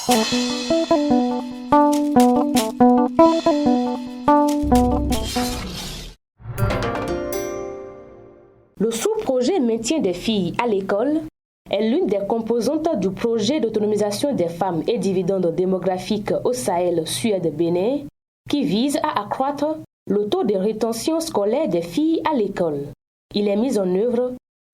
Le sous-projet maintien des filles à l'école est l'une des composantes du projet d'autonomisation des femmes et dividendes démographiques au Sahel, Suède, Bénin, qui vise à accroître le taux de rétention scolaire des filles à l'école. Il est mis en œuvre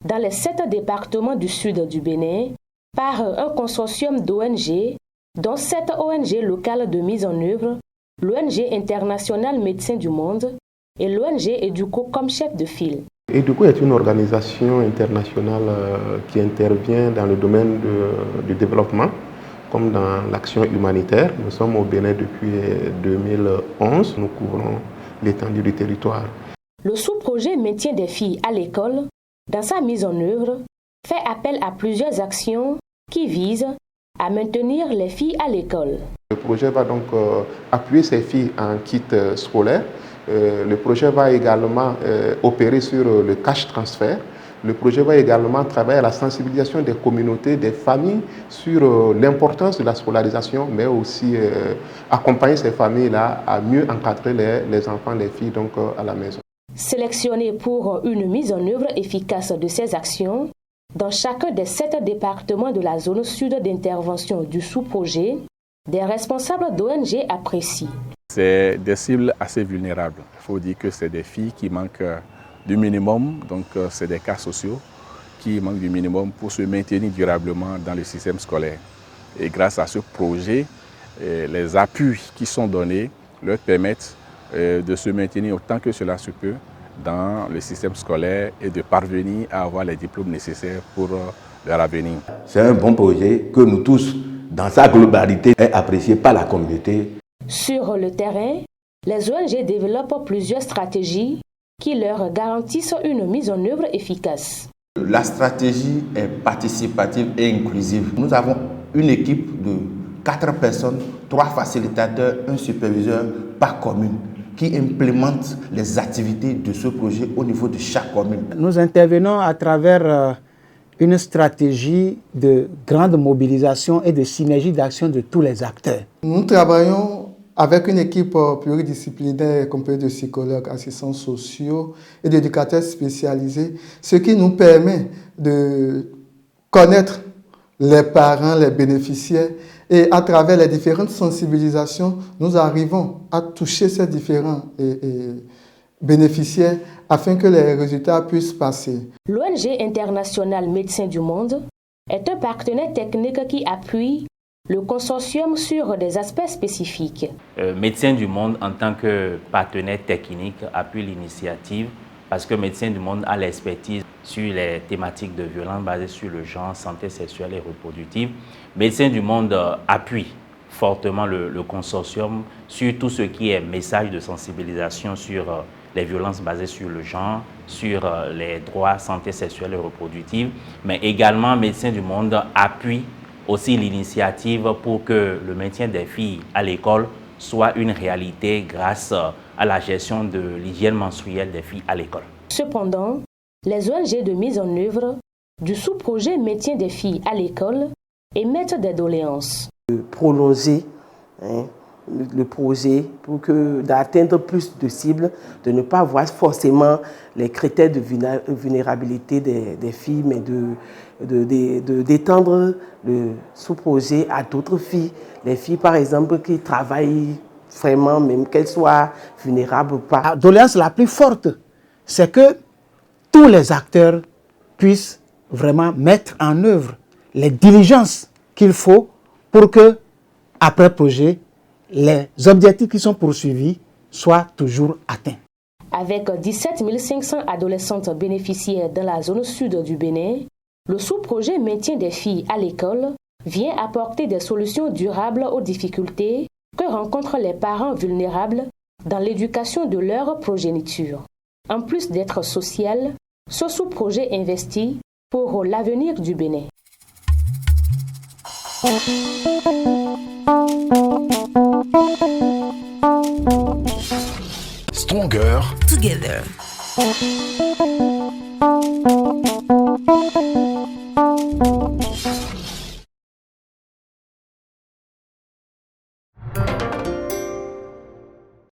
dans les 7 départements du sud du Bénin par un consortium d'ONG, dont 7 ONG locales de mise en œuvre, l'ONG internationale Médecins du Monde et l'ONG Educo comme chef de file. Educo est une organisation internationale qui intervient dans le domaine du développement comme dans l'action humanitaire. Nous sommes au Bénin depuis 2011. Nous couvrons l'étendue du territoire. Le sous-projet maintien des filles à l'école, dans sa mise en œuvre, fait appel à plusieurs actions qui visent à maintenir les filles à l'école. Le projet va donc appuyer ces filles en kit scolaire. Le projet va également opérer sur le cash transfert. Le projet va également travailler à la sensibilisation des communautés, des familles sur l'importance de la scolarisation, mais aussi accompagner ces familles-là à mieux encadrer les enfants, les filles donc, à la maison. Sélectionnés pour une mise en œuvre efficace de ces actions, dans chacun des 7 départements de la zone sud d'intervention du sous-projet, des responsables d'ONG apprécient. C'est des cibles assez vulnérables. Il faut dire que c'est des filles qui manquent du minimum, donc c'est des cas sociaux qui manquent du minimum pour se maintenir durablement dans le système scolaire. Et grâce à ce projet, les appuis qui sont donnés leur permettent de se maintenir autant que cela se peut dans le système scolaire et de parvenir à avoir les diplômes nécessaires pour leur avenir. C'est un bon projet que nous tous, dans sa globalité, est apprécié par la communauté. Sur le terrain, les ONG développent plusieurs stratégies qui leur garantissent une mise en œuvre efficace. La stratégie est participative et inclusive. Nous avons une équipe de 4 personnes, 3 facilitateurs, un superviseur par commune qui implémentent les activités de ce projet au niveau de chaque commune. Nous intervenons à travers une stratégie de grande mobilisation et de synergie d'action de tous les acteurs. Nous travaillons avec une équipe pluridisciplinaire composée de psychologues, assistants sociaux et d'éducateurs spécialisés, ce qui nous permet de connaître les parents, les bénéficiaires, et à travers les différentes sensibilisations, nous arrivons à toucher ces différents bénéficiaires afin que les résultats puissent passer. L'ONG internationale Médecins du Monde est un partenaire technique qui appuie le consortium sur des aspects spécifiques. Médecins du Monde, en tant que partenaire technique, appuie l'initiative parce que Médecins du Monde a l'expertise sur les thématiques de violence basées sur le genre, santé sexuelle et reproductive. Médecins du Monde appuie fortement le consortium sur tout ce qui est message de sensibilisation sur les violences basées sur le genre, sur les droits santé sexuelle et reproductive, mais également Médecins du Monde appuie aussi l'initiative pour que le maintien des filles à l'école soit une réalité grâce à la gestion de l'hygiène menstruelle des filles à l'école. Cependant, les ONG de mise en œuvre du sous-projet maintien des filles à l'école émettent des doléances. Prolonger le projet pour d'atteindre plus de cibles, de ne pas voir forcément les critères de vulnérabilité des filles, mais d'étendre le sous-projet à d'autres filles. Les filles, par exemple, qui travaillent vraiment, même qu'elles soient vulnérables ou pas. La doléance la plus forte, c'est que tous les acteurs puissent vraiment mettre en œuvre les diligences qu'il faut pour que, après projet, les objectifs qui sont poursuivis soient toujours atteints. Avec 17 500 adolescentes bénéficiaires dans la zone sud du Bénin, le sous-projet maintien des filles à l'école vient apporter des solutions durables aux difficultés que rencontrent les parents vulnérables dans l'éducation de leur progéniture. En plus d'être social, ce sous-projet investit pour l'avenir du Bénin. Stronger Together.